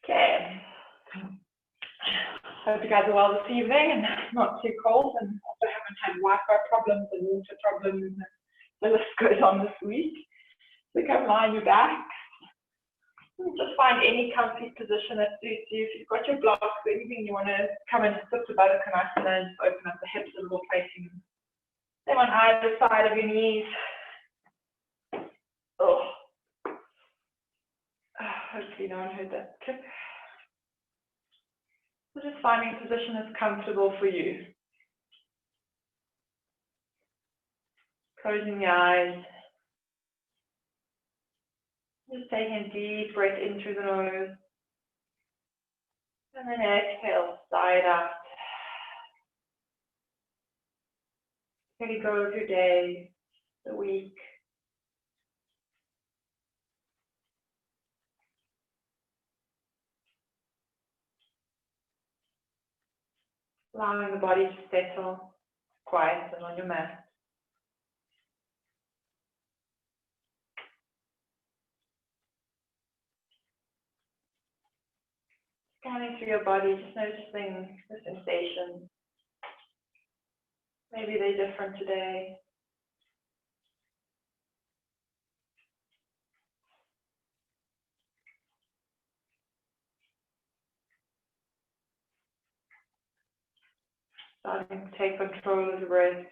Okay. Hope you guys are well this evening and not too cold, and also haven't had Wi-Fi problems and water problems. The list goes on this week. So come lie on your back. Just find any comfy position that suits you. If you've got your blocks or anything you want to come and sit to Baddha Konasana, just open up the hips a little, placing them on either side of your knees. Oh. Hopefully no one heard that clip. So just finding a position that's comfortable for you. Closing the eyes. Just taking a deep breath in through the nose. And then exhale, side out. Ready to go with your day, the week. Allowing the body to settle, quiet and on your mat. Scanning through your body, just noticing the sensations. Maybe they're different today. Starting to take control of the breath.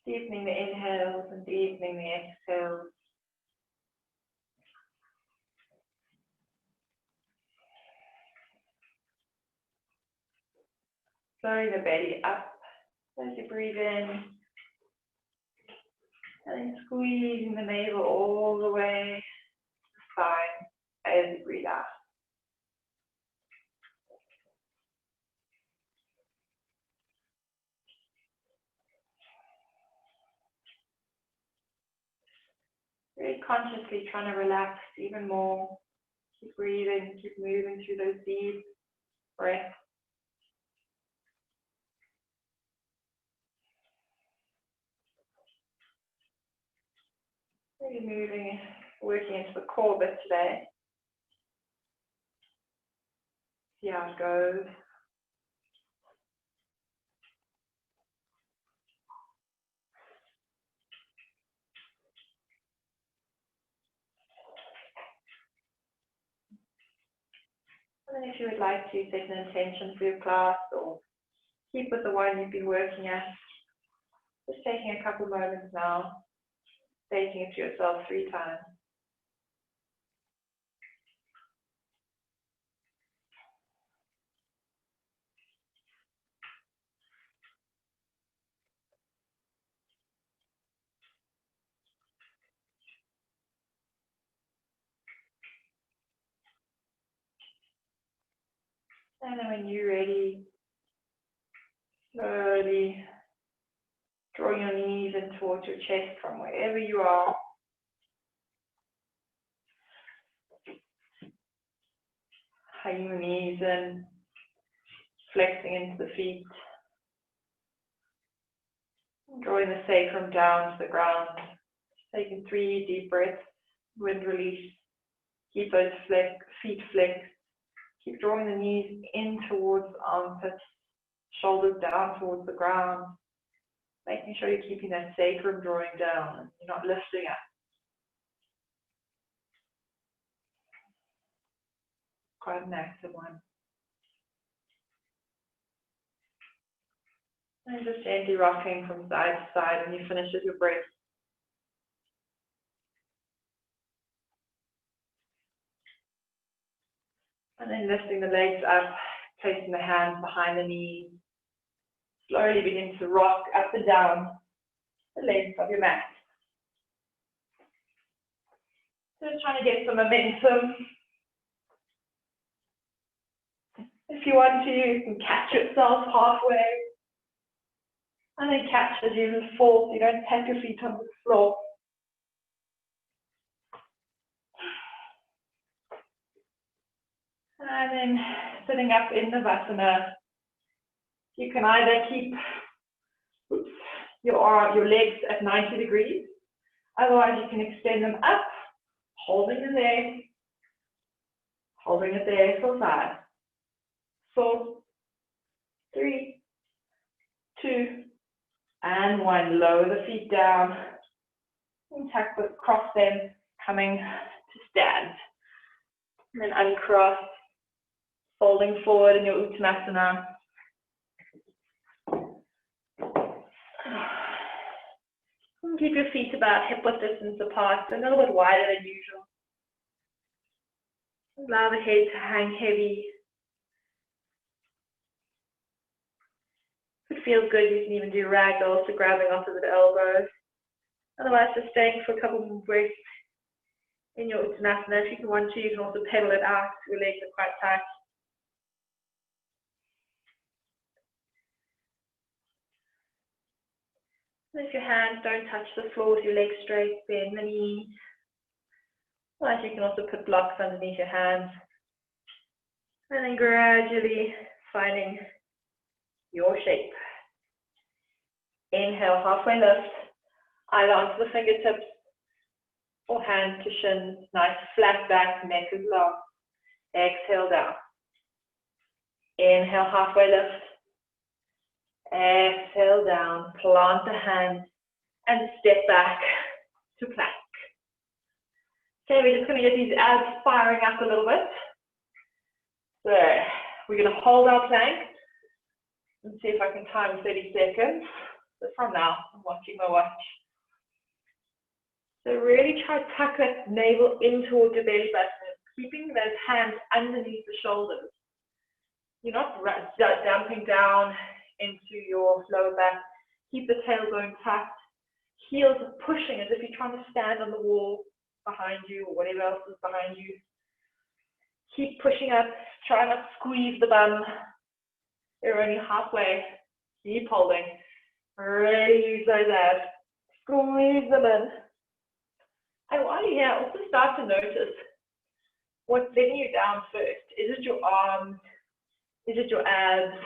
Deepening the inhales and deepening the exhales. Slowing the belly up as you breathe in. And then squeezing the navel all the way to the spine as you breathe out. Very consciously trying to relax even more. Keep breathing, keep moving through those deep breaths. Really moving, working into the core bit today. See how it goes. And then if you would like to set an intention for your class or keep with the one you've been working at, just taking a couple moments now, stating it to yourself 3 times. And then when you're ready, slowly drawing your knees in towards your chest from wherever you are. Hugging your knees in, flexing into the feet. Drawing the sacrum down to the ground. Taking 3 deep breaths, wind release. Keep those feet flexed. Keep drawing the knees in towards the armpits, shoulders down towards the ground. Making sure you're keeping that sacrum drawing down. You're not lifting up. Quite an active one. And just gently rocking from side to side when you finish with your breath. And then lifting the legs up, placing the hands behind the knees. Slowly begin to rock up and down the length of your mat. Just trying to get some momentum. If you want to, you can catch yourself halfway. And then catch as you fall, so you don't tap your feet on the floor. And then sitting up in Navasana, you can either keep your legs at 90 degrees, otherwise you can extend them up, holding the legs, Holding it there for 5, 4, 3, 2, and 1. Lower the feet down. And tuck with cross them, coming to stand. And then uncross, folding forward in your Uttanasana. And keep your feet about hip-width distance apart, a little bit wider than usual. Allow the head to hang heavy. If it feels good, you can even do ragdolls, so grabbing opposite elbows. Otherwise, just staying for a couple more breaths in your Uttanasana. If you want to, you can also pedal it out. Your legs are quite tight. And if your hands don't touch the floor with your legs straight, bend the knees. Otherwise, you can also put blocks underneath your hands. And then gradually finding your shape. Inhale, halfway lift. Either onto the fingertips or hands to shins. Nice flat back, neck is long. Exhale down. Inhale, halfway lift. Exhale down. Plant the hands and step back to plank. Okay, we're just going to get these abs firing up a little bit. So we're going to hold our plank and see if I can time 30 seconds. So from now, I'm watching my watch. So really try to tuck that navel in towards your belly button, keeping those hands underneath the shoulders. You're not dumping down into your lower back. Keep the tailbone tucked. Heels are pushing as if you're trying to stand on the wall behind you or whatever else is behind you. Keep pushing up. Try not to squeeze the bum. You're only halfway. Keep holding. Really use those abs. Squeeze them in. And while you're here, also start to notice what's letting you down first. Is it your arms? Is it your abs?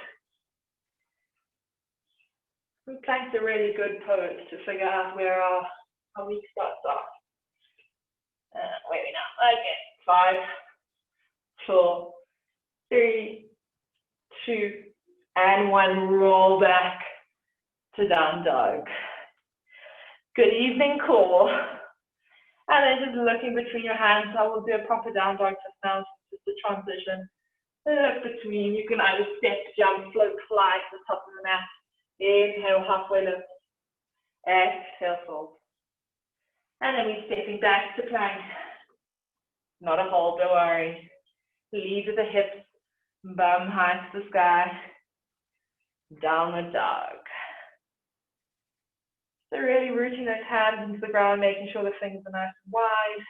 And plank's a really good pose to figure out where our weak spots are. Where are we now? Okay, 5, 4, 3, 2, and 1. Roll back to down dog. Good evening, core. And then just looking between your hands. I will do a proper down dog just now, just a transition. Between, you can either step, jump, float, fly to the top of the mat. Inhale, halfway lift. Exhale, fold. And then we're stepping back to plank. Not a hold, don't worry. Lead with the hips, bum high to the sky. Downward dog. So really rooting those hands into the ground, making sure the fingers are nice and wide.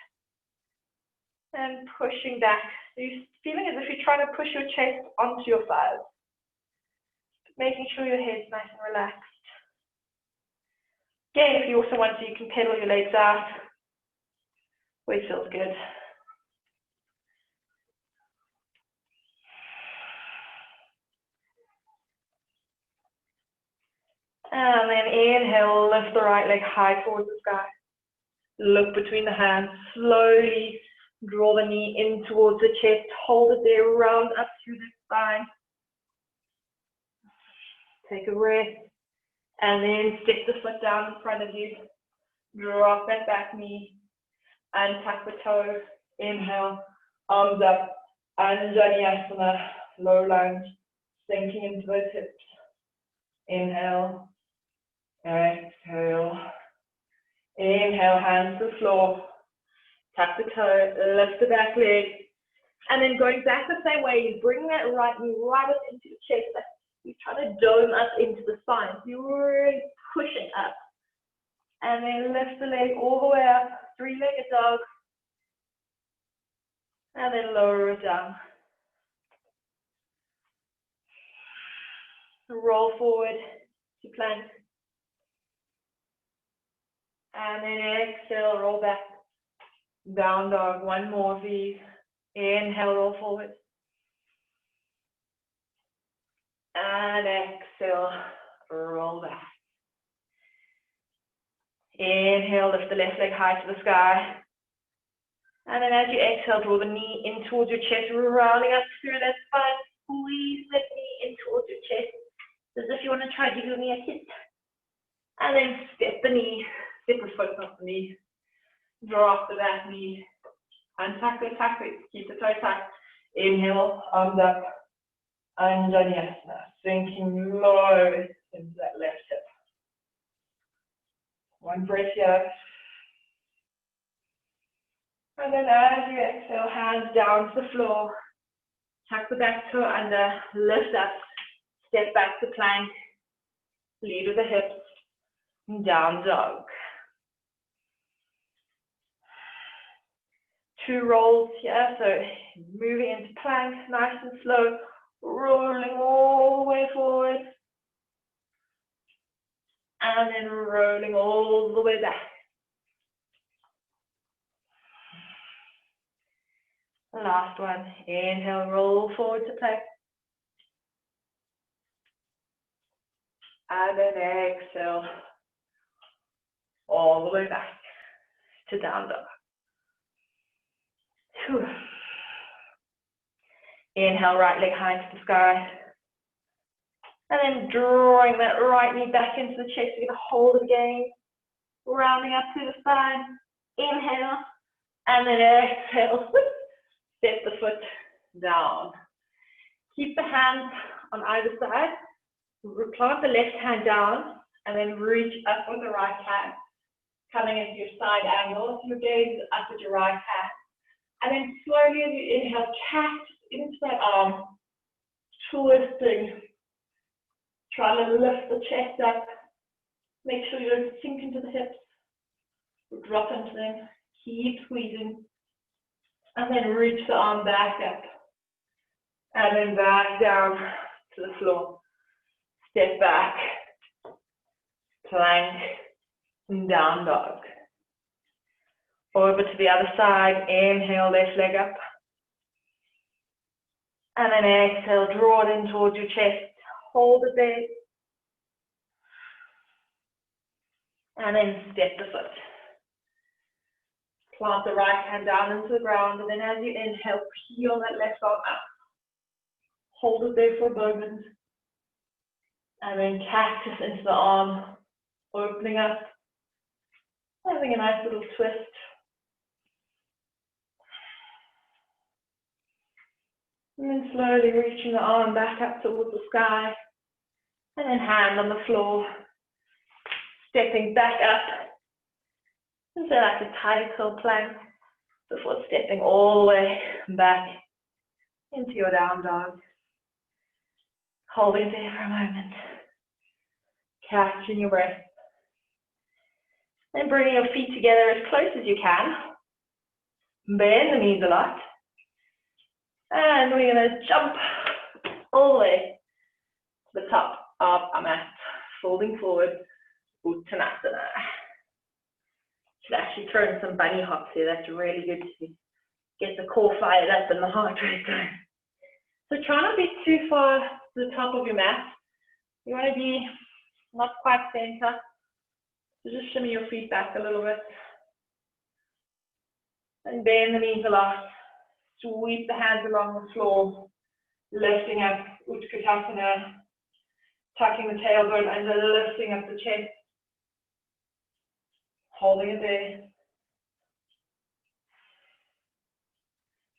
And pushing back. So you're feeling as if you're trying to push your chest onto your thighs. Making sure your head's nice and relaxed. Again, if you also want to, you can pedal your legs out. Weight feels good. And then inhale, lift the right leg high towards the sky. Look between the hands. Slowly draw the knee in towards the chest. Hold it there, round up through the spine. Take a breath. And then step the foot down in front of you. Drop that back knee. And tuck the toe. Inhale. Arms up. Anjaneyasana. Low lunge. Sinking into those hips. Inhale. Exhale. Inhale, hands to the floor. Tuck the toe, lift the back leg. And then going back the same way, you bring that right knee right up into your chest. You're trying to dome up into the spine. You're really pushing up. And then lift the leg all the way up. 3-legged dog. And then lower it down. Roll forward to plank. And then exhale, roll back. Down dog, one more of these. Inhale, roll forward. And exhale, roll back. Inhale, lift the left leg high to the sky. And then as you exhale, draw the knee in towards your chest, rounding up through that spine. Squeeze that knee in towards your chest, as if you want to try to give your knee a hit. And then step the knee, step the foot off the knee, draw off the back knee, untuck the tuck, keep the toe tucked. Inhale, arms up, Anjaneyasana, sinking low into that left hip. One breath here. And then as you exhale, hands down to the floor, tuck the back toe under, lift up, step back to plank, lead with the hips, and down dog. 2 rolls here, so moving into plank, nice and slow, rolling all the way forward, and then rolling all the way back. Last one, inhale, roll forward to plank. And then exhale, all the way back to down dog. Whew. Inhale, right leg high to the sky. And then drawing that right knee back into the chest, you're going to hold it again. Rounding up to the spine. Inhale, and then exhale. Step the foot down. Keep the hands on either side. Plant the left hand down and then reach up with the right hand. Coming into your side angle. So your gaze is up with your right hand. And then slowly as you inhale, cast into that arm. Twisting. Try to lift the chest up. Make sure you don't sink into the hips. Drop into them. Keep squeezing. And then reach the arm back up. And then back down to the floor. Step back. Plank. And down dog. Over to the other side. Inhale, left leg up. And then exhale, draw it in towards your chest. Hold it there. And then step the foot. Plant the right hand down into the ground, and then as you inhale, peel that left arm up. Hold it there for a moment. And then cactus into the arm, opening up, having a nice little twist. And then slowly reaching the arm back up towards the sky. And then hand on the floor, stepping back up. And so like a title plank before stepping all the way back into your down dog. Holding there for a moment. Catching your breath. Then bringing your feet together as close as you can. Bend the knees a lot. And we're going to jump all the way to the top of our mat. Folding forward, Uttanasana. Should actually throw in some bunny hops here. That's really good to get the core fired up and the heart rate going. So try not to be too far to the top of your mat. You want to be not quite center. So just shimmy your feet back a little bit. And bend the knees a lot. Sweep the hands along the floor. Lifting up Utkatasana. Tucking the tailbone under, lifting up the chest. Holding it there.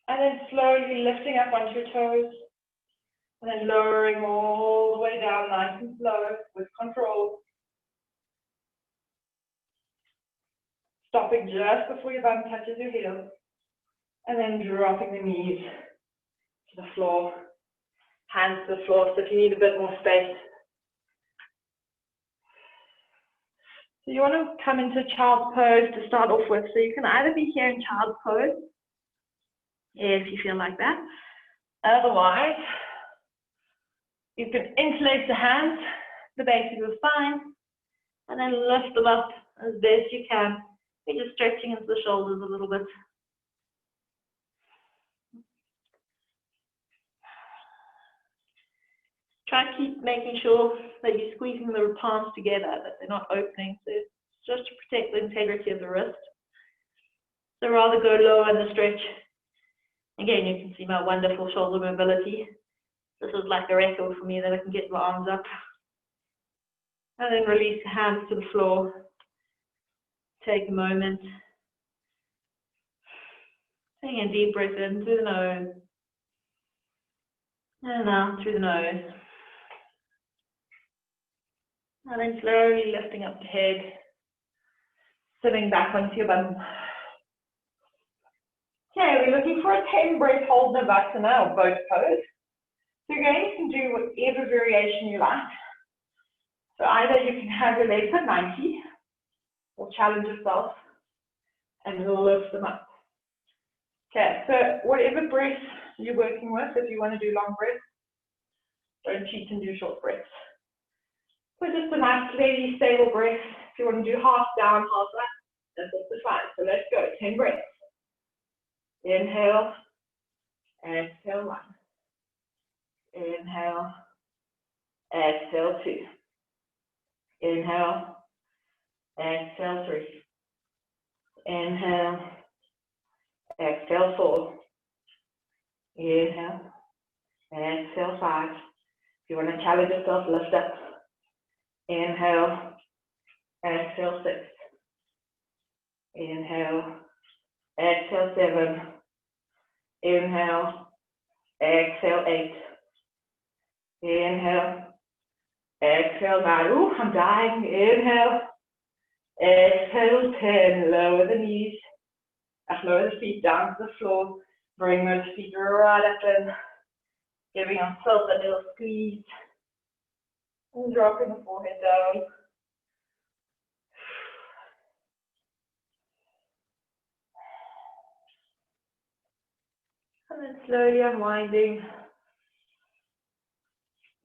And then slowly lifting up onto your toes. And then lowering all the way down nice and slow with control. Stopping just before your bum touches your heel. And then dropping the knees to the floor. Hands to the floor, so if you need a bit more space. So you want to come into child's pose to start off with. So you can either be here in child's pose, if you feel like that. Otherwise, you can interlace the hands, the base of your spine, and then lift them up as best you can. You're just stretching into the shoulders a little bit. Try and keep making sure that you're squeezing the palms together, that they're not opening. So it's just to protect the integrity of the wrist. So rather go lower in the stretch. Again, you can see my wonderful shoulder mobility. This is like a record for me that I can get my arms up. And then release the hands to the floor. Take a moment. Taking a deep breath in through the nose. And out through the nose. And then slowly lifting up the head. Sitting back onto your bum. Okay, we're looking for a 10 breath hold Navasana or boat pose. So again, you can do whatever variation you like. So either you can have your legs at 90 or challenge yourself and lift them up. Okay, so whatever breath you're working with, if you want to do long breaths, don't cheat and do short breaths. So just a nice, steady, stable breath. If you want to do half down, half up, that's also fine. So let's go, 10 breaths. Inhale, exhale 1. Inhale, exhale 2. Inhale, exhale 3. Inhale, exhale 4. Inhale, exhale 5. If you want to challenge yourself, lift up. Inhale, exhale 6. Inhale, exhale 7. Inhale, exhale 8. Inhale, exhale 9. Ooh, I'm dying. Inhale, exhale 10. Lower the knees. Lower the feet down to the floor. Bring those feet right up in. Giving ourselves a little squeeze. And dropping the forehead down. And then slowly unwinding.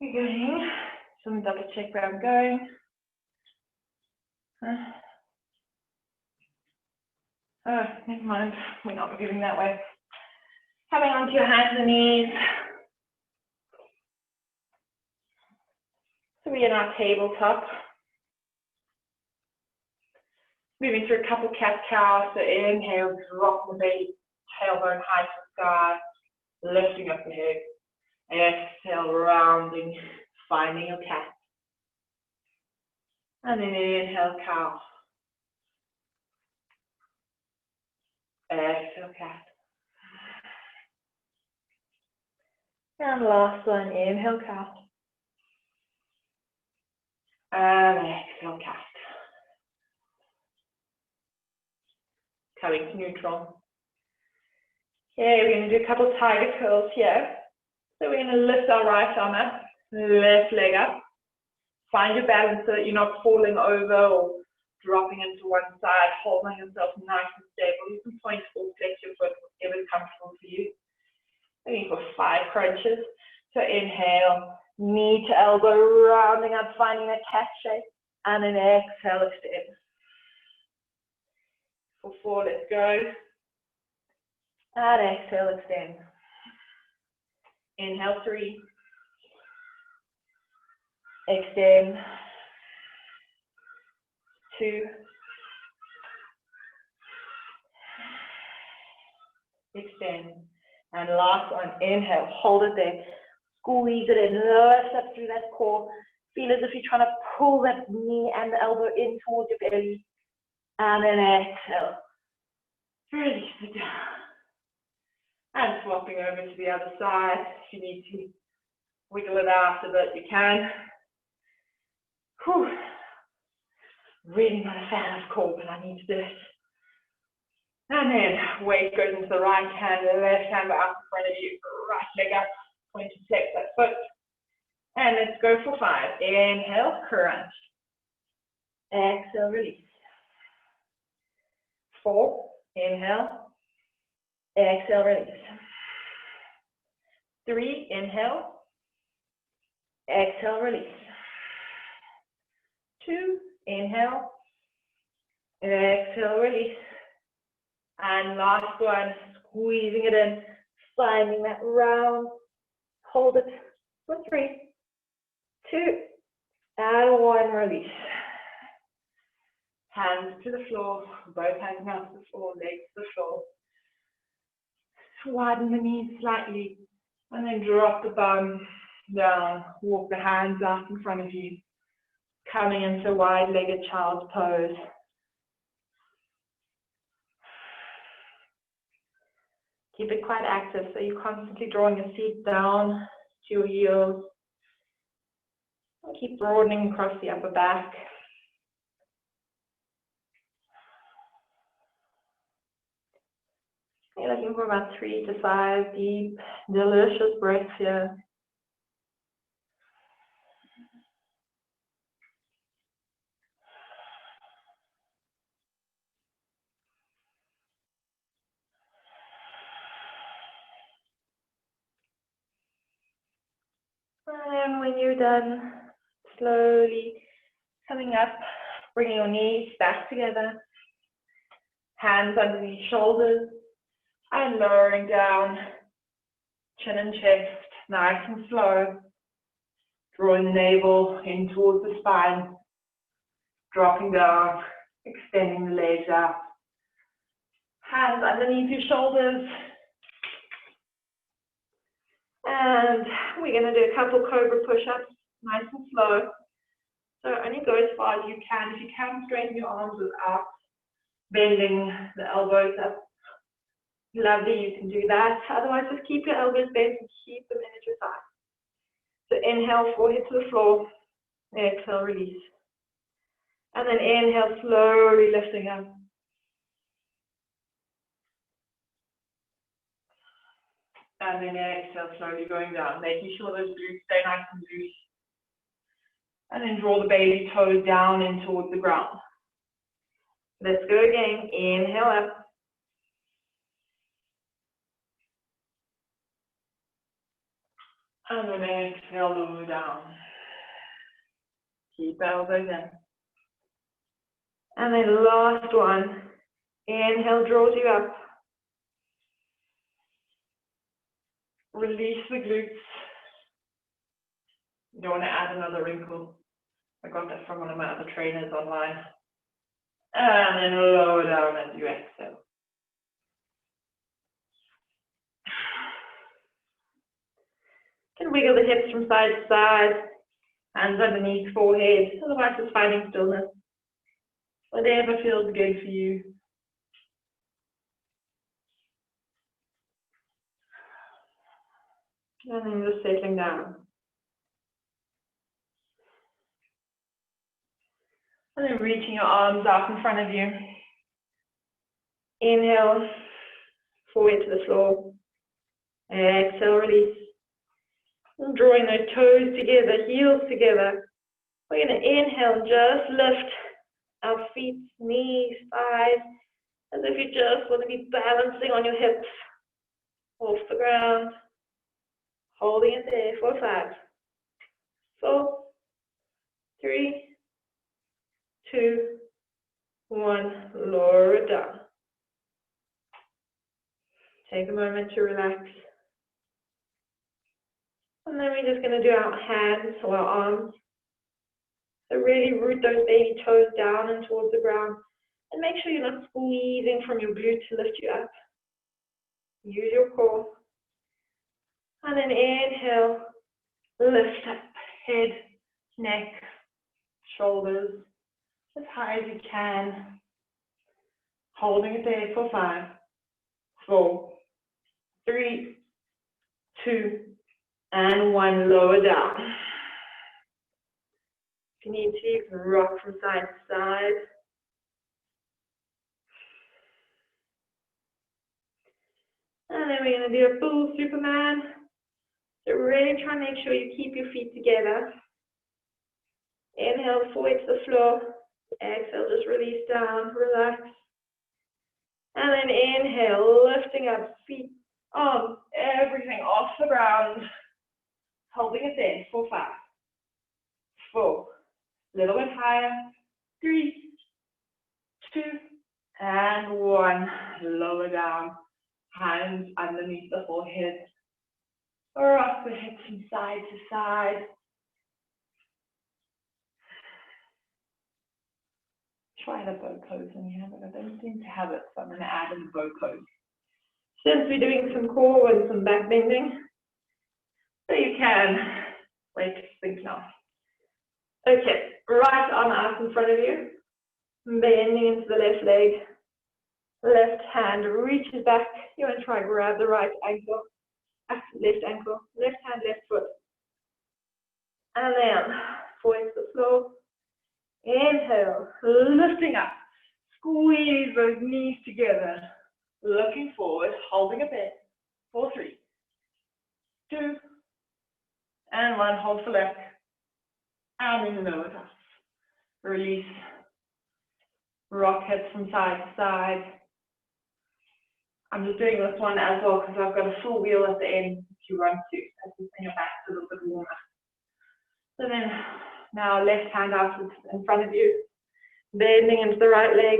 Again. So I'm double check where I'm going. Oh, never mind. We're not moving that way. Coming onto your hands and knees. So we're in our tabletop. Moving through a couple cat-cow. So inhale, drop the belly, tailbone high to the sky, lifting up the head. Exhale, rounding, finding your cat. And then inhale, cow. Exhale, cat. And last one, inhale, cow. And exhale, cat. Coming to neutral. Okay, we're going to do a couple tiger curls here. So we're going to lift our right arm up, left leg up. Find your balance so that you're not falling over or dropping into one side, holding yourself nice and stable. You can point or flex your foot, whatever is comfortable for you. Looking for 5 crunches. So inhale, knee to elbow, rounding up, finding that cat shape. And then exhale, extend. For 4, let's go. And exhale, extend. Inhale, 3. Extend. 2. Extend. And last one, inhale, hold it there. Squeeze it in, lift up through that core. Feel as if you're trying to pull that knee and the elbow in towards your belly. And then exhale. Release it down. And swapping over to the other side. If you need to wiggle it out a bit, you can. Whew. Really not a fan of core, but I need to do it. And then weight goes into the right hand, the left hand out in front of you. Right leg up, point to flex that foot. And let's go for 5. Inhale, crunch. Exhale, release. 4, inhale. Exhale, release. 3, inhale. Exhale, release. 2, inhale. Exhale, release. And last one, squeezing it in, finding that round. Hold it for 3, 2, and 1, release. Hands to the floor, both hands now to the floor, legs to the floor. Widen the knees slightly, and then drop the bum down. Walk the hands out in front of you, coming into wide-legged child's pose. Keep it quite active, so you're constantly drawing your feet down to your heels. Keep broadening across the upper back. You're looking for about 3 to 5 deep, delicious breaths here. And when you're done, slowly coming up, bringing your knees back together, hands underneath shoulders, and lowering down, chin and chest, nice and slow. Drawing the navel in towards the spine, dropping down, extending the legs out. Hands underneath your shoulders. And we're going to do a couple cobra push-ups, nice and slow. So only go as far as you can. If you can, straighten your arms without bending the elbows up. Lovely, you can do that. Otherwise, just keep your elbows bent and keep them in at your side. So inhale, forehead to the floor. Exhale, release. And then inhale, slowly lifting up. And then exhale, slowly going down, making sure those glutes stay nice and loose. And then draw the baby toes down in towards the ground. Let's go again. Inhale up. And then exhale, lower down. Keep elbows in. And then last one. Inhale, draws you up. Release the glutes. You don't want to add another wrinkle. I got that from one of my other trainers online. And then lower down as you exhale. You can wiggle the hips from side to side. Hands underneath forehead. Otherwise, just finding stillness. Whatever feels good for you. And then just settling down. And then reaching your arms out in front of you. Inhale, forehead to the floor. Exhale, release. And drawing those toes together, heels together. We're going to inhale and just lift our feet, knees, thighs, as if you just want to be balancing on your hips off the ground. Holding it there for 5, 4, 3, 2, 1. Lower it down. Take a moment to relax. And then we're just going to do our hands or our arms. So really root those baby toes down and towards the ground. And make sure you're not squeezing from your glute to lift you up. Use your core. And then inhale, lift up, head, neck, shoulders, as high as you can. Holding it there for 5, 4, 3, 2, and 1. Lower down. If you need to, you can rock from side to side. And then we're going to do a full Superman. So really try and make sure you keep your feet together. Inhale, forehead to the floor. Exhale, just release down, relax. And then inhale, lifting up, feet, arms, everything off the ground. Holding it there for 5, 4, a little bit higher, 3, 2, and 1. Lower down, hands underneath the forehead. Rock the hips from side to side. try the bow pose when you have it. I don't seem to have it, so I'm going to add in the bow pose. Since we're doing some core and some back bending, so you can wait to think now. Okay, right arm out in front of you, bending into the left leg, left hand reaches back. You want to try and grab the right ankle, left ankle, left hand, left foot. And then forward to the floor. Inhale, lifting up. Squeeze those knees together. Looking forward, holding it there. 4, 3, 2, and 1. Hold for left. And in the lower toss. Release. Rock hips from side to side. I'm just doing this one as well because I've got a full wheel at the end if you want to. That's just bring your back a little bit warmer. So then, now left hand out in front of you, bending into the right leg,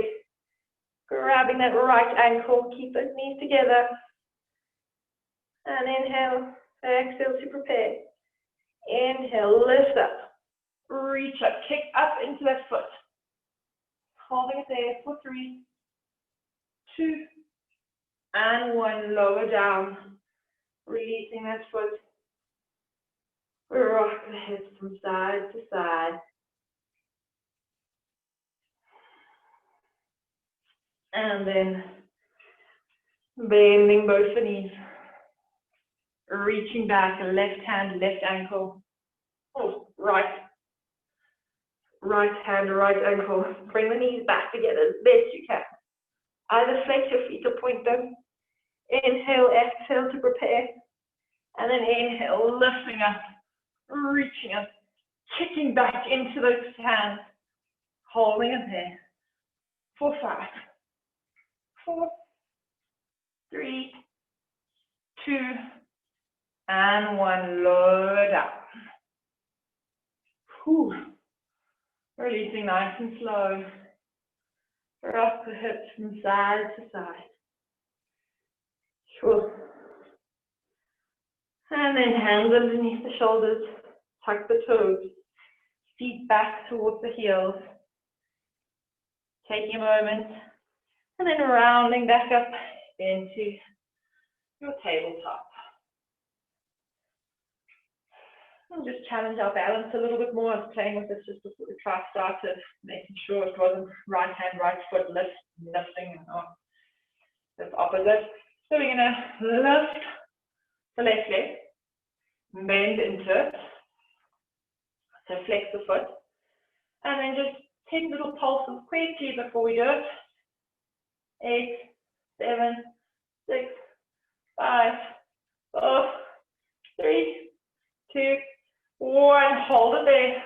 grabbing that right ankle, keep those knees together, and inhale, exhale to prepare. Inhale, lift up, reach up, kick up into that foot, holding it there for 3, 2, and 1, lower down, releasing that foot. Rock the hips from side to side. And then bending both the knees. Reaching back, left hand, left ankle. Oh, right hand, right ankle. Bring the knees back together as best you can. Either flex your feet or point them. Inhale, exhale to prepare. And then inhale, lifting up. Reaching up, kicking back into those hands, holding it there for 5, 4, 3, 2, and 1. Lower down. Whew. Releasing nice and slow. Rock the hips from side to side. Sure. And then hands underneath the shoulders, tuck the toes, feet back towards the heels. Taking a moment, and then rounding back up into your tabletop. And just challenge our balance a little bit more. I was playing with this just before the class started, making sure it wasn't right hand, right foot lifting, or the opposite. So we're going to lift the left leg, bend into it, so flex the foot, and then just 10 little pulses quickly before we do it. 8, 7, 6, 5, 4, 3, 2, 1. Hold it there,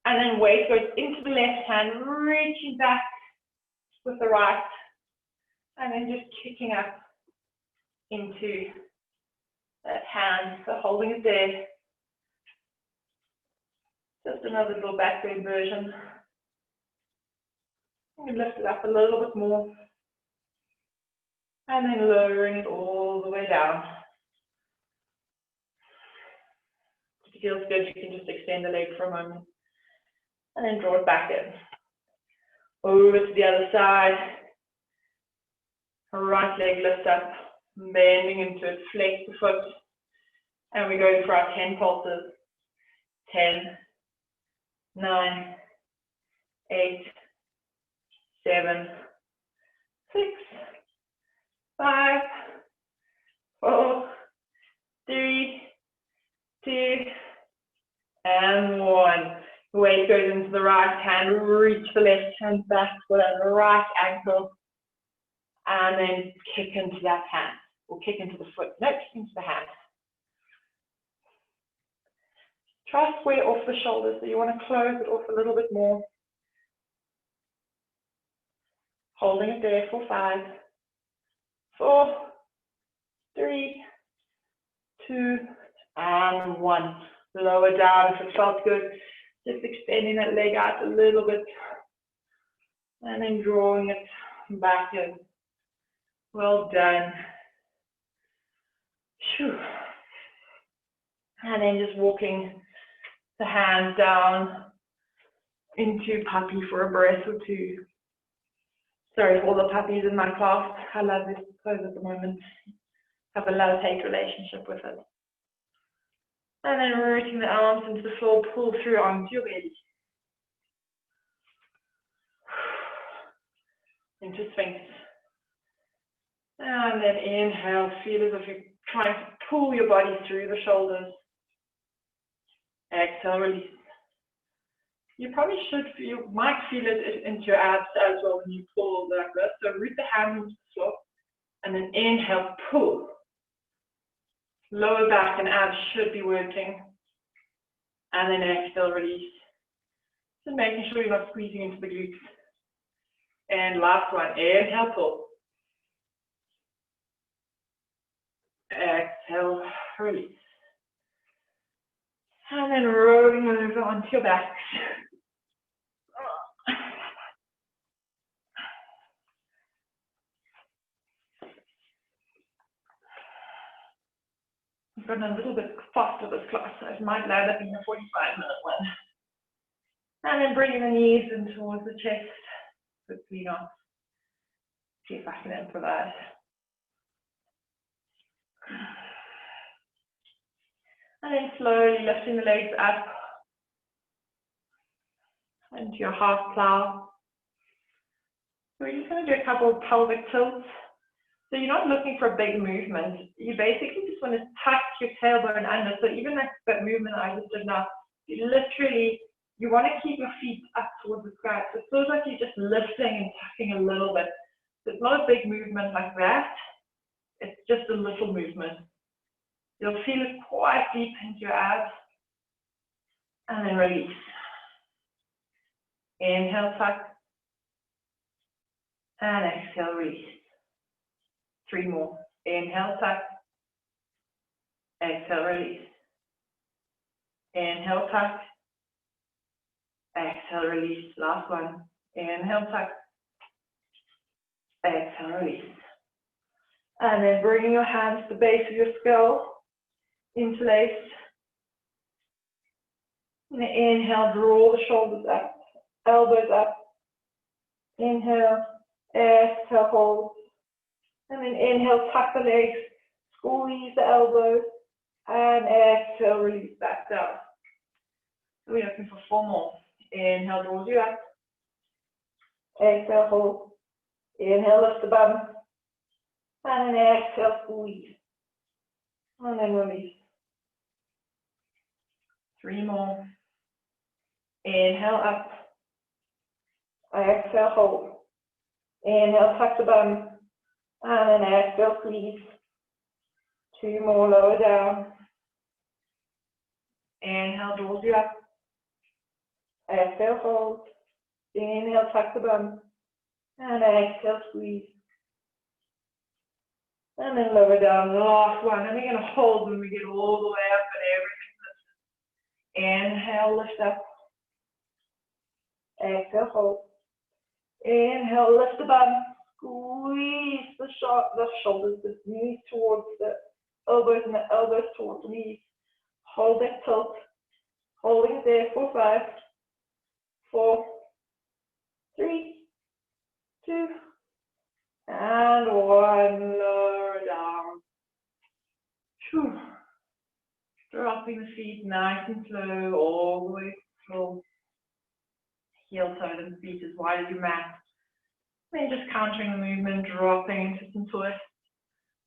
and then weight goes into the left hand, reaching back with the right, and then just kicking up into that hand, so holding it there. Just another little back bend version. You can lift it up a little bit more. And then lowering it all the way down. If it feels good, you can just extend the leg for a moment. And then draw it back in. Over to the other side. Right leg lift up, bending into it, flex the foot. And we're going for our 10 pulses. 10, 9, 8, 7, 6, 5, 4, 3, 2, and 1. Weight goes into the right hand, reach the left hand back with that right ankle, and then kick into that hand, or kick into the foot, no, kick into the hand. Try to square off the shoulders, so you want to close it off a little bit more. Holding it there for 5, 4, 3, 2, and 1. Lower down if it felt good. Just extending that leg out a little bit. And then drawing it back in. Well done. Whew. And then just walking the hands down into puppy for a breath or two. Sorry, all the puppies in my class. I love this pose at the moment. Have a love-hate relationship with it. And then rooting the arms into the floor, pull through onto your belly. Into Sphinx. And then inhale, feel as if you're trying to pull your body through the shoulders. Exhale, release. You probably you might feel it into your abs as well when you pull like this. So root the hands into the floor, and then inhale, pull. Lower back and abs should be working. And then exhale, release. So making sure you're not squeezing into the glutes. And last one, inhale, pull. Exhale, release. And then rolling over onto your backs. I've gotten a little bit faster this class, so it might land up in a 45-minute one. And then bringing the knees in towards the chest. Hopefully not. See if I can improvise. And then slowly lifting the legs up into your half plow. So we're just going to do a couple of pelvic tilts. So you're not looking for a big movement. You basically just want to tuck your tailbone under. So even that movement I just did now, you want to keep your feet up towards the sky. So it feels like you're just lifting and tucking a little bit. So it's not a big movement like that. It's just a little movement. You'll feel it quite deep into your abs. And then release. Inhale, tuck. And exhale, release. 3 more. Inhale, tuck. Exhale, release. Inhale, tuck. Exhale, release. Last one. Inhale, tuck. Exhale, release. And then bringing your hands to the base of your skull. Interlace. And inhale, draw the shoulders up. Elbows up. Inhale. Exhale, hold. And then inhale, tuck the legs, squeeze the elbows, and exhale, release back down. So we're looking for 4 more. Inhale, draws you up. Exhale, hold. Inhale, lift the bum. And then exhale, squeeze. And then release. 3 more. Inhale, up. Exhale, hold. Inhale, tuck the bum. And then exhale, squeeze. 2 more, lower down. Inhale, draws you up. Exhale, hold. Inhale, tuck the bum. And exhale, squeeze. And then lower down, the last one. And we're going to hold when we get all the way up and everything lifted. Inhale, lift up. Exhale, hold. Inhale, lift the bum. Squeeze the shoulders, the knees towards the elbows and the elbows towards the knees. Hold that tilt. Holding it there for 5, 4, 3, 2, and 1. Lower down. Whew. Dropping the feet nice and slow, all the way to the floor. Heel, toe, and feet as wide as your mat. Then just countering the movement, dropping into some twists.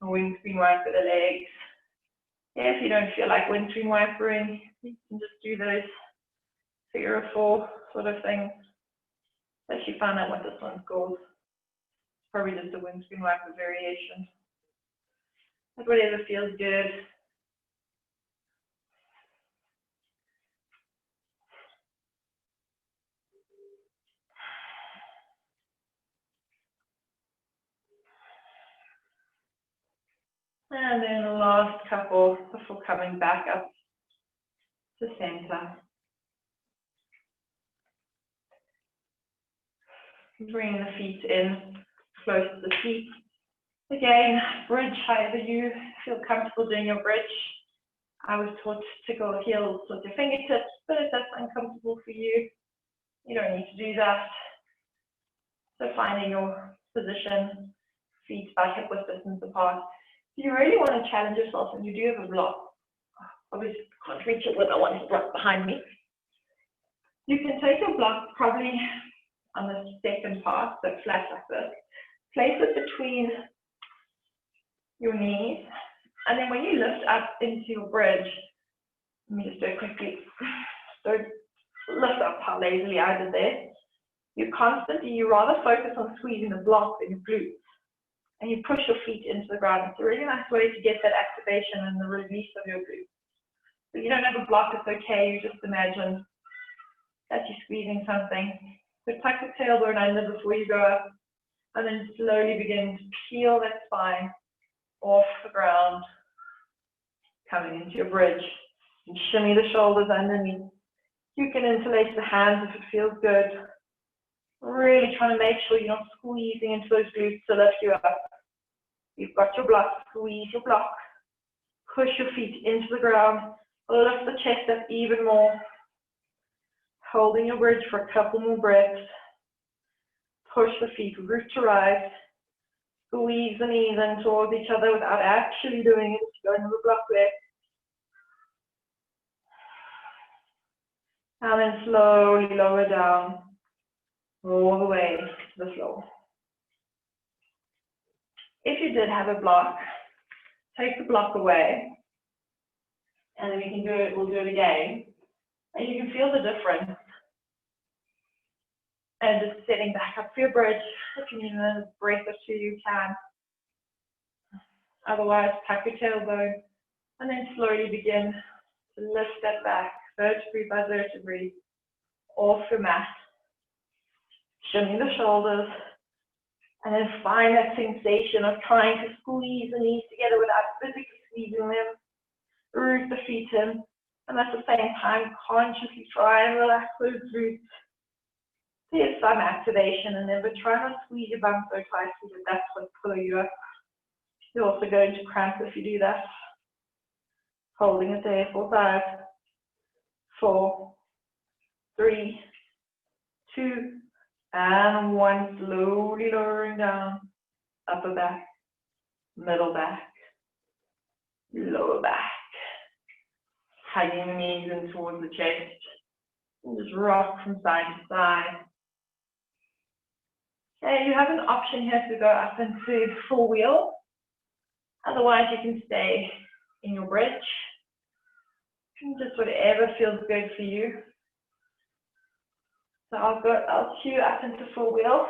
Windscreen wiper the legs. Yeah, if you don't feel like windscreen wipering, you can just do those figure of 4 sort of things. Actually found out what this one's called. Probably just a windscreen wiper variation. But whatever feels good. And then the last couple before coming back up to center. Bring the feet in, close to the feet. Again, bridge however you feel comfortable doing your bridge. I was taught to go heels with your fingertips, but if that's uncomfortable for you, You don't need to do that. So finding your position, feet about hip width distance apart. If you really want to challenge yourself and you do have a block, obviously can't reach it with the one right behind me. You can take your block probably on the second part, so flat like this. Place it between your knees, and then when you lift up into your bridge, let me just do it quickly. Don't lift up how lazily I did there. You rather focus on squeezing the block than your glutes, and you push your feet into the ground. It's a really nice way to get that activation and the release of your glutes. If you don't have a block, it's okay. You just imagine that you're squeezing something. So tuck the tailbone under before you go up, and then slowly begin to peel that spine off the ground, coming into your bridge. And shimmy the shoulders underneath. You can interlace the hands if it feels good. Really trying to make sure you're not squeezing into those glutes to lift you up. You've got your block, squeeze your block. Push your feet into the ground. Lift the chest up even more. Holding your bridge for a couple more breaths. Push the feet root to rise. Squeeze the knees in towards each other without actually doing it. Go into the block there. And then slowly lower down all the way to the floor. If you did have a block, take the block away, and then we can do it, we'll do it again. And you can feel the difference. And just sitting back up for your bridge. If you need a breath or two, you can. Otherwise, tuck your tailbone, and then slowly begin to lift that back, vertebrae by vertebrae, off your mat. Shimmy the shoulders, and then find that sensation of trying to squeeze the knees together without physically squeezing them. Root the feet in, and at the same time, consciously try and relax those glutes. There's some activation in there, but try not to squeeze your bum so tightly that that's what's pulling you up. You're also going to cramp if you do that. Holding it there for 5, 4, 3, 2, and 1. Slowly lowering down. Upper back, middle back, lower back. Hugging the knees in towards the chest. And just rock from side to side. Okay, you have an option here to go up into full wheel. Otherwise, you can stay in your bridge. Just whatever feels good for you. So I'll cue up into full wheel.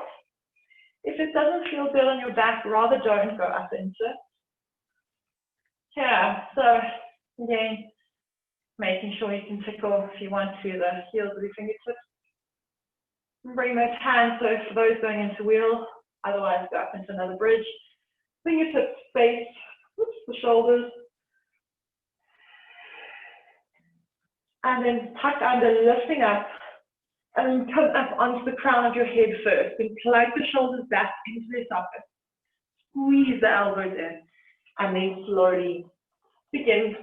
If it doesn't feel good on your back, rather don't go up into it. Yeah, so again, making sure you can tickle, if you want to, the heels of your fingertips. And bring those hands, so for those going into wheel, otherwise go up into another bridge. Fingertips face, the shoulders. And then tuck under, lifting up, and come up onto the crown of your head first. And plug the shoulders back into their socket. Squeeze the elbows in, and then slowly begin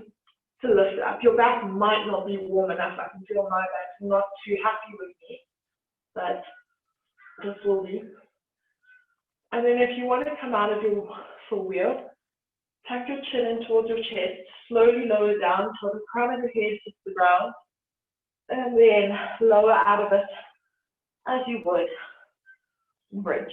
to lift up. Your back might not be warm enough. I can feel my back not too happy with me, but this will be. And then if you want to come out of your full wheel, tuck your chin in towards your chest, slowly lower down until the crown of your head hits the ground, and then lower out of it as you would in bridge.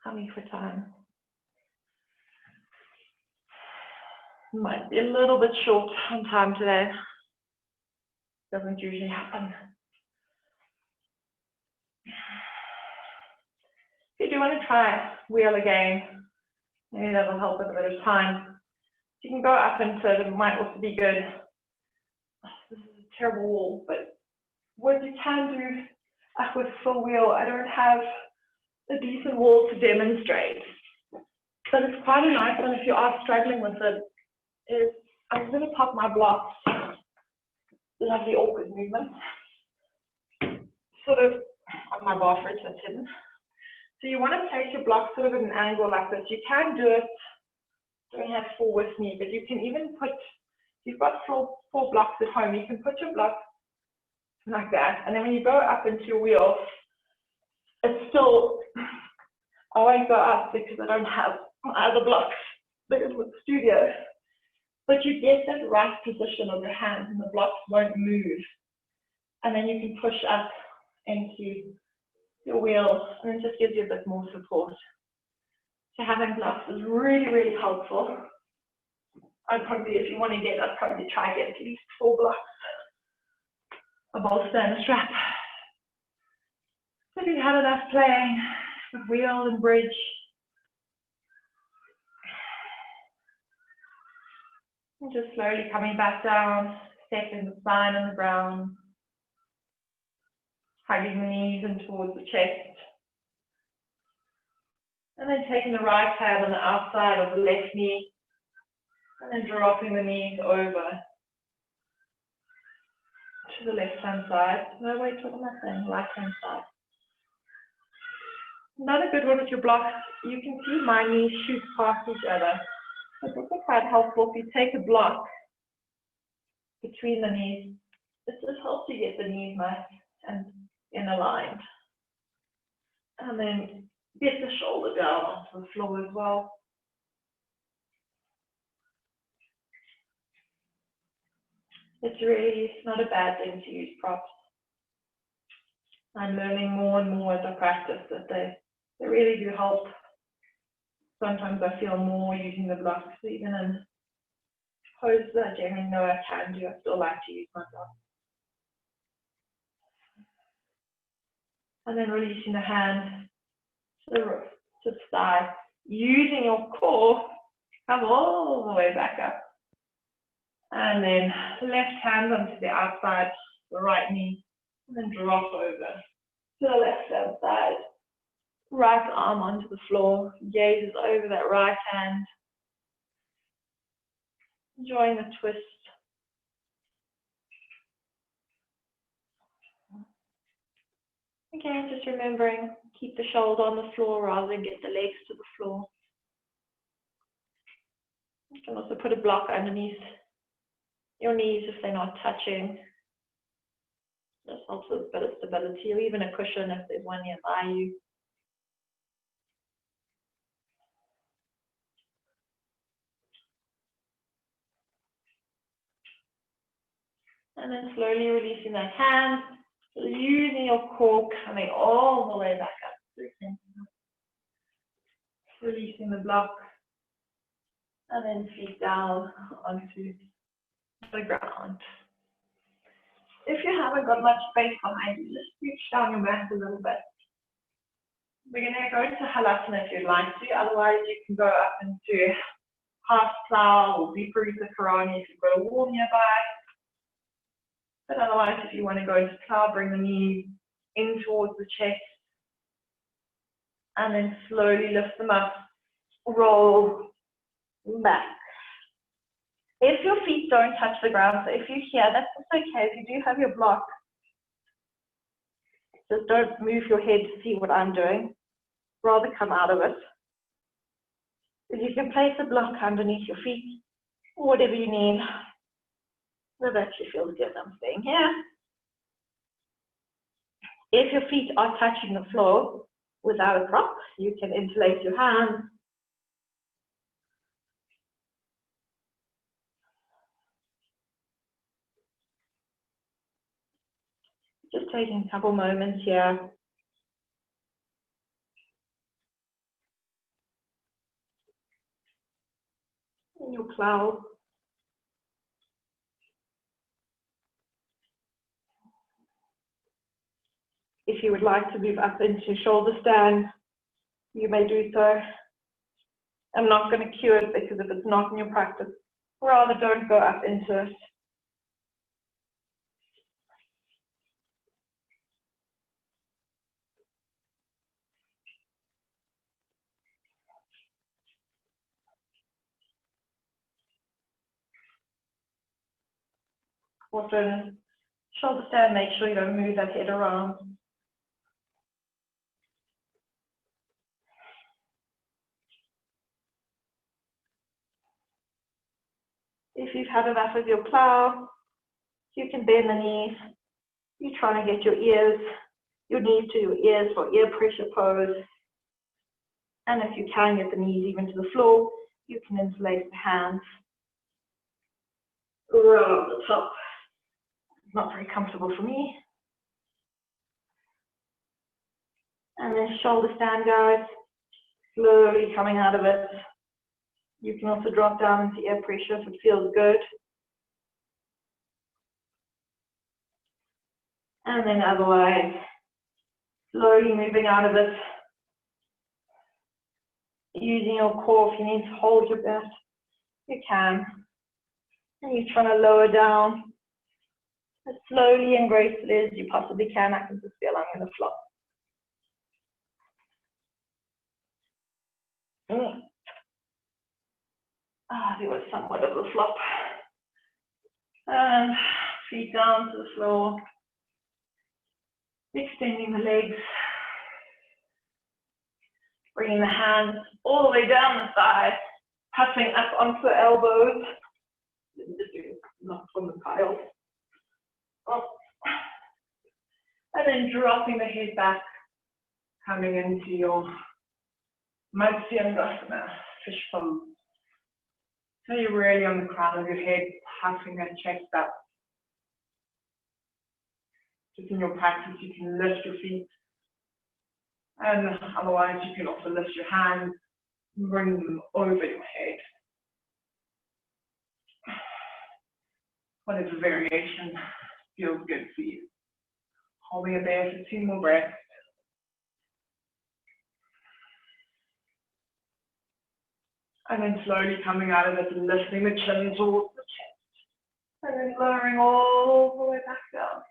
Humming for time. Might be a little bit short on time today. Doesn't usually happen. If you do want to try wheel again, maybe that'll help with a bit of time. You can go up into it. It might also be good. This is a terrible wall, but what you can do up with full wheel, I don't have a decent wall to demonstrate, but it's quite a nice one if you are struggling with it. Is I'm going to pop my blocks. Lovely awkward movement. Sort of on my bar fridge that's hidden. So you want to place your block sort of at an angle like this. You can do it don't have 4 with me, but you can even put, if you've got four blocks at home, you can put your blocks like that, and then when you go up into your wheel, it's still, I won't go up because I don't have other blocks bigger with the studio, but you get that right position of your hands and the blocks won't move, and then you can push up into your wheel, and it just gives you a bit more support. So having blocks is really, really helpful. I'd probably, if you want to get, I'd probably try to get at least 4 blocks, a bolster and a strap. So if you have enough playing with wheel and bridge, and just slowly coming back down, stepping the spine on the ground, hugging the knees in towards the chest. And then taking the right hand on the outside of the left knee, and then dropping the knees over to the left-hand side. No, wait, what am I saying? Right-hand side. Another good one with your blocks, you can see my knees shoot past each other. It's also quite helpful if you take a block between the knees. It just helps you get the knees nice and in aligned. And then get the shoulder down onto the floor as well. It's not a bad thing to use props. I'm learning more and more as I practice that they really do help. Sometimes I feel more using the blocks, even in poses that I generally know I can do. I still like to use my blocks. And then releasing the hand to the thigh, using your core, come all the way back up. And then left hand onto the outside, the right knee, and then drop over to the left hand side. Right arm onto the floor, gazes over that right hand. Enjoying the twist. Again, just remembering, keep the shoulder on the floor rather than get the legs to the floor. You can also put a block underneath your knees if they're not touching. This helps with a bit of stability, or even a cushion if there's one nearby you. And then slowly releasing that hand, using your core, coming all the way back up. Releasing the block, and then feet down onto the ground. If you haven't got much space behind you, just reach down your mat a little bit. We're going to go into Halasana if you'd like to, otherwise you can go up into half plow or Viparita Karani if you've got a wall nearby. But otherwise, if you want to go into plow, bring the knees in towards the chest, and then slowly lift them up, roll back. If your feet don't touch the ground, so if you're here, that's okay. If you do have your block, just don't move your head to see what I'm doing. Rather come out of it. If you can place a block underneath your feet, or whatever you need, that actually feels good. I'm staying here. If your feet are touching the floor without a prop, you can interlace your hands. Just taking a couple moments here. In your plow. If you would like to move up into shoulder stand, you may do so. I'm not going to cue it because if it's not in your practice, rather don't go up into it. Also, in shoulder stand, make sure you don't move that head around. If you've had enough of your plow, you can bend the knees. You're trying to get your knees to your ears for ear pressure pose. And if you can get the knees even to the floor, you can interlace the hands. Roll up the top. Not very comfortable for me. And then shoulder stand, guys. Slowly coming out of it. You can also drop down into ear pressure if it feels good. And then otherwise, slowly moving out of it. Using your core, if you need to hold your breath, you can. And you're trying to lower down as slowly and gracefully as you possibly can. I can just feel I'm going to flop. There was somewhat of a flop. And feet down to the floor. Extending the legs. Bringing the hands all the way down the thigh. Puffing up onto the elbows. Not from the pile. Oh. And then dropping the head back. Coming into your Matsyendrasana, fish pose. So you're really on the crown of your head, puffing that chest up. Just in your practice, you can lift your feet. And otherwise, you can also lift your hands and bring them over your head. Whatever variation feels good for you. Holding it there for 2 more breaths. And then slowly coming out of it and lifting the chin towards the chest. And then lowering all the way back down.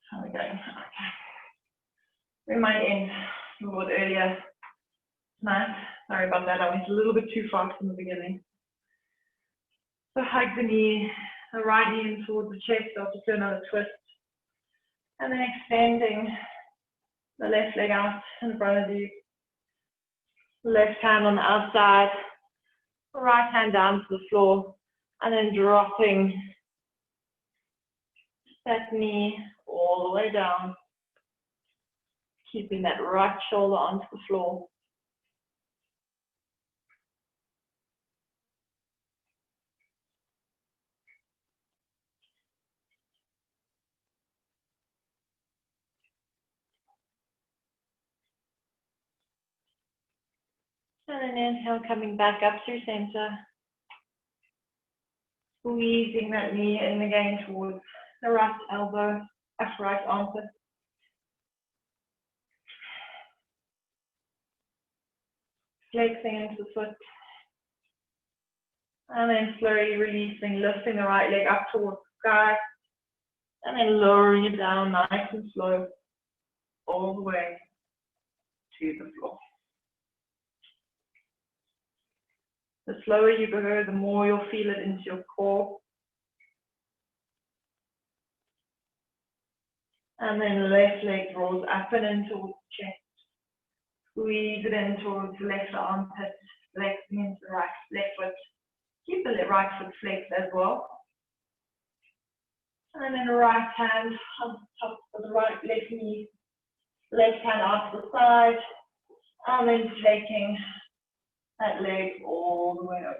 How are we going? Okay. We might end a little bit earlier tonight. Sorry about that. I went a little bit too fast in the beginning. So hug the knee, the right knee in towards the chest. I'll just do another twist. And then extending the left leg out in front of you. Left hand on the outside. Right hand down to the floor. And then dropping that knee all the way down. Keeping that right shoulder onto the floor. And then inhale, coming back up through center. Squeezing that knee in again towards the right elbow, right armpit. Flexing into the foot. And then slowly releasing, lifting the right leg up towards the sky. And then lowering it down nice and slow, all the way to the floor. The slower you go, the more you'll feel it into your core. And then the left leg rolls up and in towards the chest. Squeeze it in towards the left armpit, flexing into the right left foot. Keep the right foot flexed as well. And then the right hand on top of the right left knee. Left hand out to the side. And then taking that leg all the way over.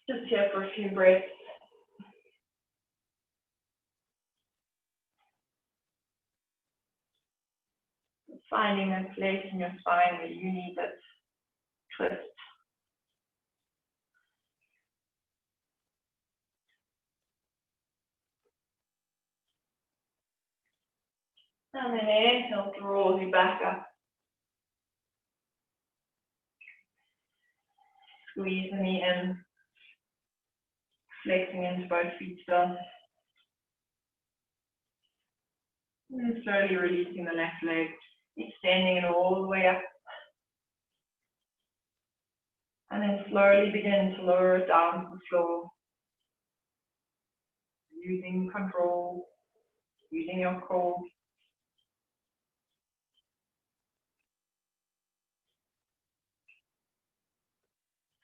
Just here for a few breaths. Finding that place in your spine where you need that twist. And then inhale draws you back up. Squeeze the knee in. Flexing into both feet still. And slowly releasing the left leg. Extending it all the way up. And then slowly begin to lower it down to the floor. Using control, using your core.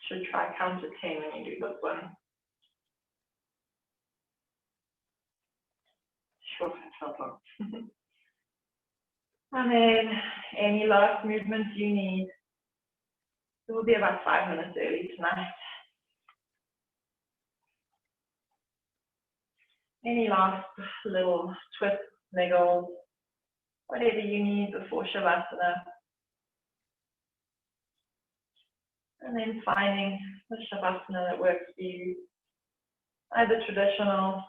Should try count to 10 when you do this one. Sure, it felt long. And then any last movements you need. It will be about 5 minutes early tonight. Any last little twists, niggles, whatever you need before Shavasana. And then finding the Shavasana that works for you. Either traditional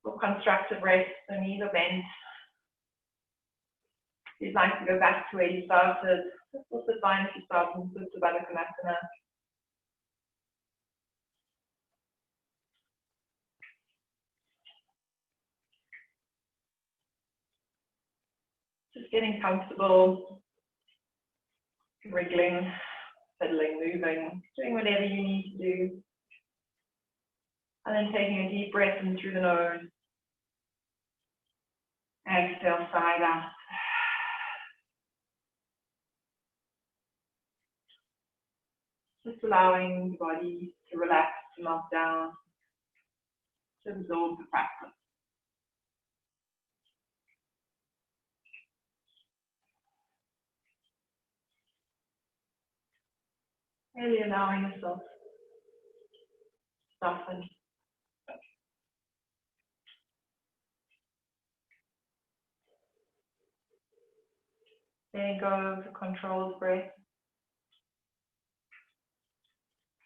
or constructive rest, so knees are bent. If you'd like to go back to where you started, it's also fine if you start in Supta Baddha Konasana. Just getting comfortable, wriggling, fiddling, moving, doing whatever you need to do. And then taking a deep breath in through the nose. Exhale, side out. Just allowing the body to relax, to melt down, to absorb the practice. Really allowing yourself to soften. Letting go of the controlled breath.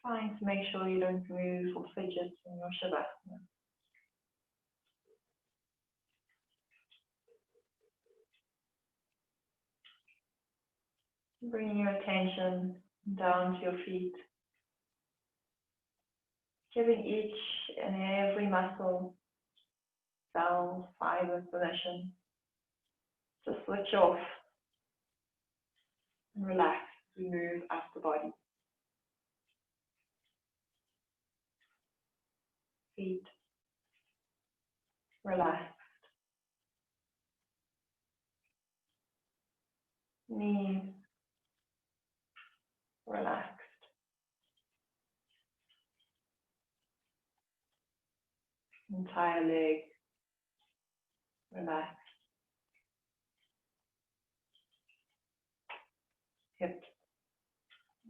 Trying to make sure you don't move or fidget in your Shavasana. Bringing your attention down to your feet. Giving each and every muscle, cell, fiber permission to switch off and relax as we move up the body. Feet relaxed. Knees relaxed. Entire leg relaxed. Hips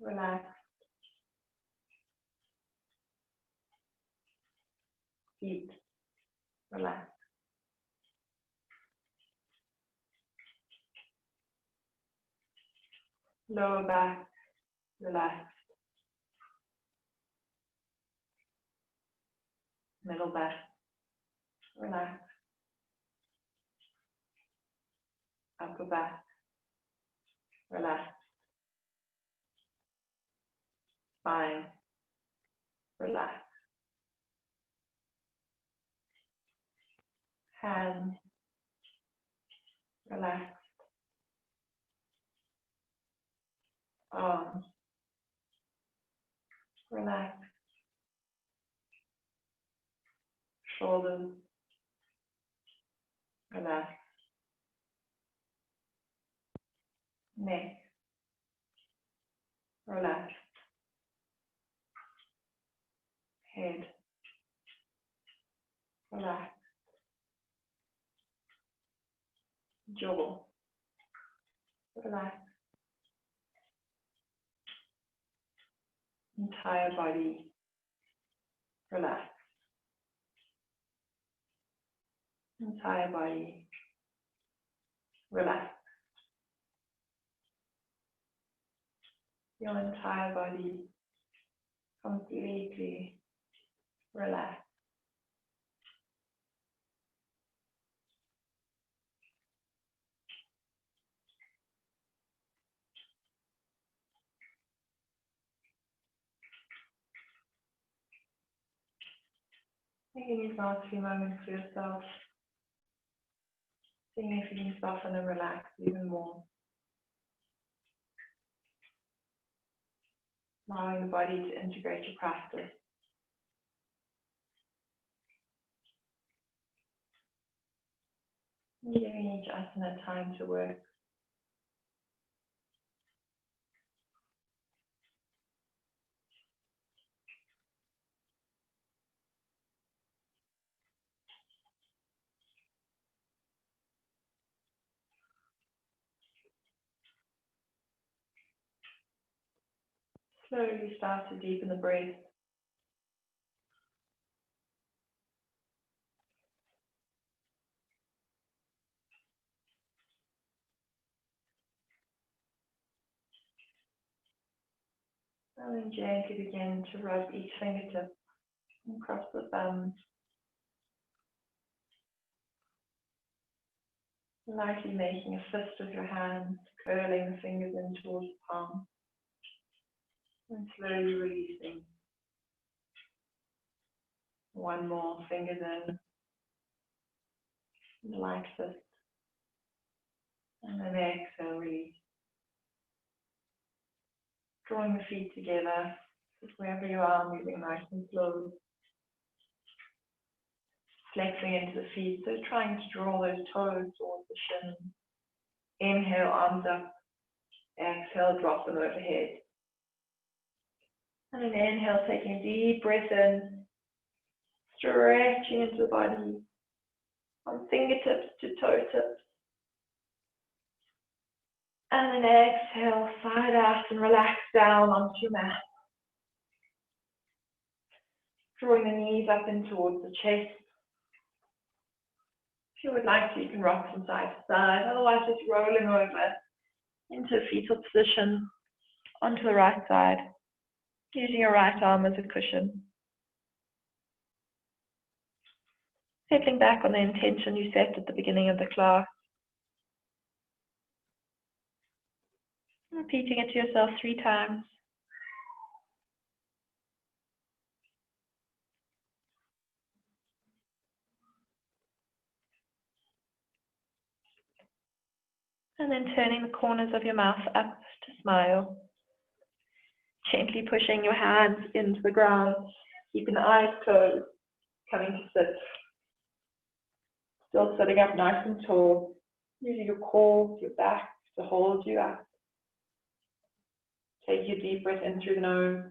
relaxed. Feet relaxed. Lower back relaxed. Middle back relaxed. Upper back relaxed. Spine relaxed. Hands relaxed. Arms relaxed. Shoulders relaxed. Neck relaxed. Head relaxed. Jaw relaxed. Entire body relaxed. Entire body relaxed. Your entire body completely relaxed. Taking these last few moments for yourself, seeing if you can soften and relax even more. allowing the body to integrate your practice. Giving each asana time to work. Slowly start to deepen the breath. And then gently begin to rub each fingertip across the thumb. Lightly making a fist with your hands, curling the fingers in towards the palm. And slowly releasing. One more, fingers in. Light fist. And then exhale, release. Drawing the feet together, just wherever you are, moving nice and slow. Flexing into the feet, so trying to draw those toes towards the shin. Inhale, arms up. Exhale, drop them overhead. And then inhale, taking a deep breath in. Stretching into the body. From fingertips to toe tips. And then exhale, side out and relax down onto your mat. Drawing the knees up in towards the chest. If you would like to, you can rock from side to side. Otherwise, just rolling over into a fetal position onto the right side, using your right arm as a cushion. Settling back on the intention you set at the beginning of the class. Repeating it to yourself 3 times. And then turning the corners of your mouth up to smile. Gently pushing your hands into the ground. Keeping the eyes closed. Coming to sit. Still sitting up nice and tall. Using your core, your back to hold you up. Take your deep breath in through the nose.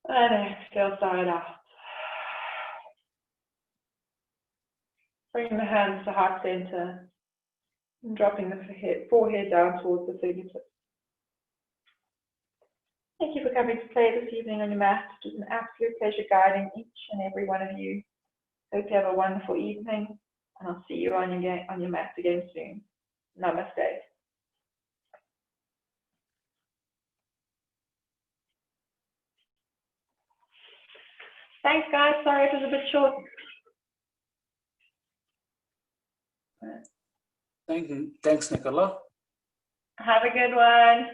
And exhale, side out. Bring the hands to heart center. And dropping the forehead down towards the fingertips. Thank you for coming to play this evening on your mat. It was an absolute pleasure guiding each and every one of you. Hope you have a wonderful evening, and I'll see you on your mat again soon. Namaste. Thanks, guys. Sorry it was a bit short. Thanks, Nicola. Have a good one.